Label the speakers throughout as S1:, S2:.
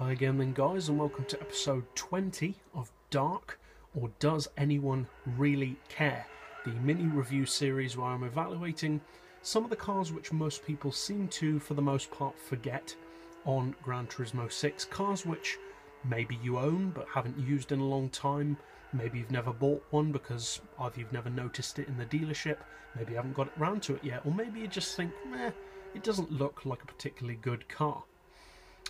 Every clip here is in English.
S1: Hi again then guys, and welcome to episode 20 of D.A.R.C, or Does Anyone Really Care? The mini review series where I'm evaluating some of the cars which most people seem to, for the most part, forget on Gran Turismo 6. Cars which maybe you own but haven't used in a long time, maybe you've never bought one because either you've never noticed it in the dealership, maybe you haven't got it round to it yet, or maybe you just think, meh, it doesn't look like a particularly good car.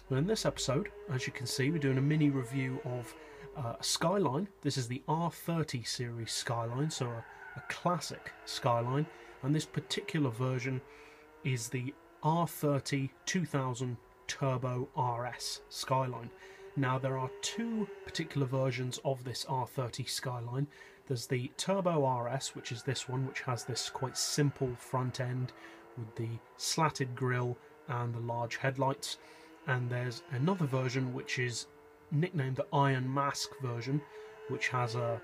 S1: Well, in this episode, as you can see, we're doing a mini review of a Skyline. This is the R30 series Skyline, so a classic Skyline, and this particular version is the R30 2000 Turbo RS Skyline. Now, there are two particular versions of this R30 Skyline. There's the Turbo RS, which is this one, which has this quite simple front end with the slatted grille and the large headlights. And there's another version which is nicknamed the Iron Mask version, which has a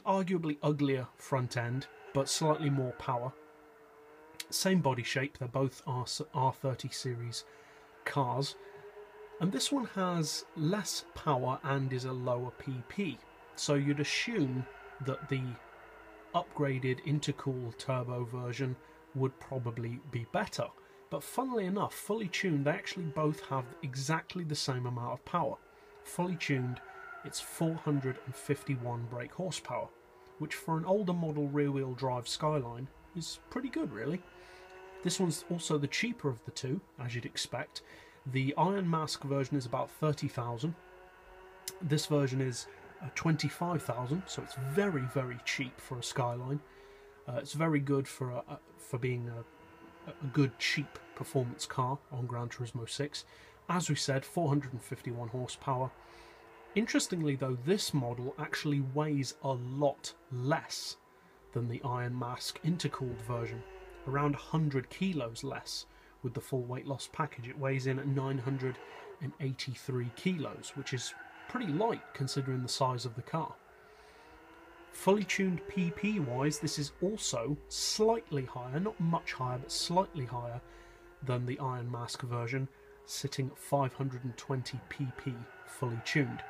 S1: arguably uglier front end but slightly more power. Same body shape, they're both R30 series cars, and this one has less power and is a lower PP, so you'd assume that the upgraded intercooled turbo version would probably be better. But funnily enough, fully tuned, they actually both have exactly the same amount of power. Fully tuned, it's 451 brake horsepower, which for an older model rear-wheel drive Skyline is pretty good, really. This one's also the cheaper of the two, as you'd expect. The Iron Mask version is about 30,000. This version is 25,000, so it's very, very cheap for a Skyline. It's very good for being a good cheap performance car on Gran Turismo 6. As we said, 451 horsepower. Interestingly though, this model actually weighs a lot less than the Iron Mask intercooled version, around 100 kilos less with the full weight loss package. It weighs in at 983 kilos, which is pretty light considering the size of the car. Fully tuned PP wise, this is also slightly higher, not much higher, but slightly higher than the Iron Mask version, sitting at 520 PP fully tuned.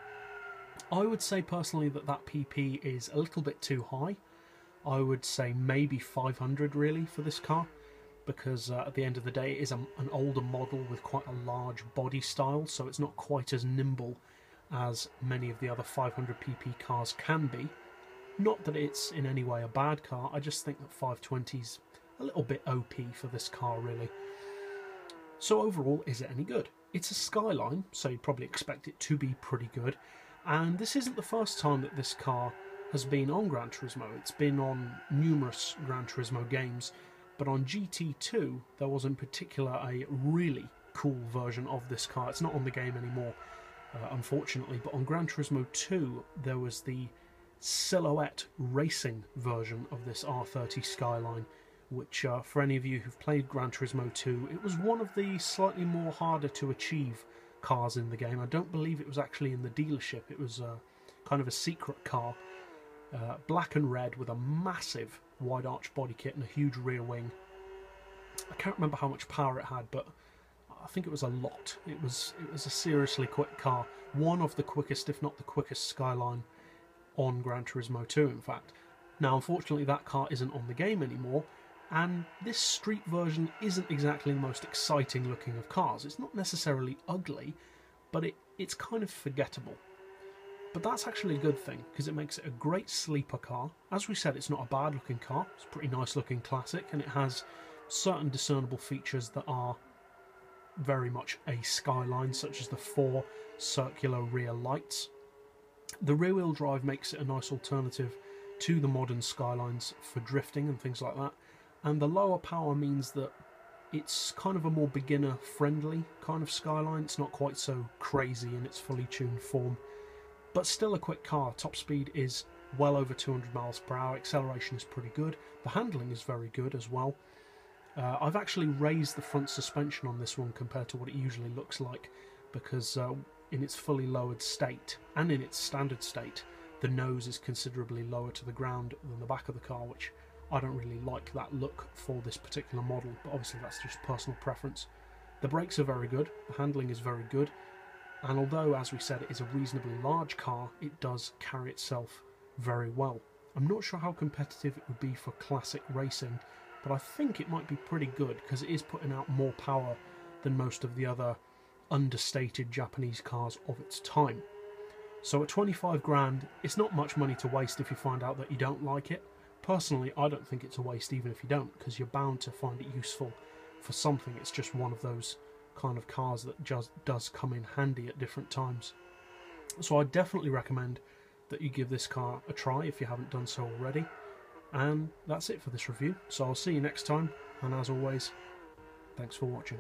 S1: I would say personally that PP is a little bit too high. I would say maybe 500 really for this car, because at the end of the day it is an older model with quite a large body style, so it's not quite as nimble as many of the other 500 PP cars can be. Not that it's in any way a bad car, I just think that 520's a little bit OP for this car, really. So overall, is it any good? It's a Skyline, so you'd probably expect it to be pretty good. And this isn't the first time that this car has been on Gran Turismo. It's been on numerous Gran Turismo games, but on GT2 there was in particular a really cool version of this car. It's not on the game anymore, unfortunately, but on Gran Turismo 2 there was the silhouette racing version of this R30 Skyline, which for any of you who've played Gran Turismo 2, it was one of the slightly more harder to achieve cars in the game. I don't believe it was actually in the dealership. It was kind of a secret car, black and red with a massive wide arch body kit and a huge rear wing. I can't remember how much power it had, but I think it was a lot. It was a seriously quick car, one of the quickest, if not the quickest, Skyline on Gran Turismo 2, in fact. Now, unfortunately, that car isn't on the game anymore, and this street version isn't exactly the most exciting looking of cars. It's not necessarily ugly, but it's kind of forgettable. But that's actually a good thing, because it makes it a great sleeper car. As we said, it's not a bad looking car. It's a pretty nice looking classic, and it has certain discernible features that are very much a Skyline, such as the 4 circular rear lights. The rear-wheel drive makes it a nice alternative to the modern Skylines for drifting and things like that, and the lower power means that it's kind of a more beginner-friendly kind of Skyline. It's not quite so crazy in its fully tuned form, but still a quick car. Top speed is well over 200 miles per hour, acceleration is pretty good, the handling is very good as well. I've actually raised the front suspension on this one compared to what it usually looks like, because in its fully lowered state and in its standard state, the nose is considerably lower to the ground than the back of the car, which I don't really like that look for this particular model, but obviously that's just personal preference. The brakes are very good, the handling is very good. And although, as we said, it is a reasonably large car, it does carry itself very well. I'm not sure how competitive it would be for classic racing, but I think it might be pretty good because it is putting out more power than most of the other understated Japanese cars of its time. So at 25 grand, it's not much money to waste if you find out that you don't like it. Personally, I don't think it's a waste even if you don't, because you're bound to find it useful for something. It's just one of those kind of cars that just does come in handy at different times. So I definitely recommend that you give this car a try if you haven't done so already. And that's it for this review. So I'll see you next time, and as always, thanks for watching.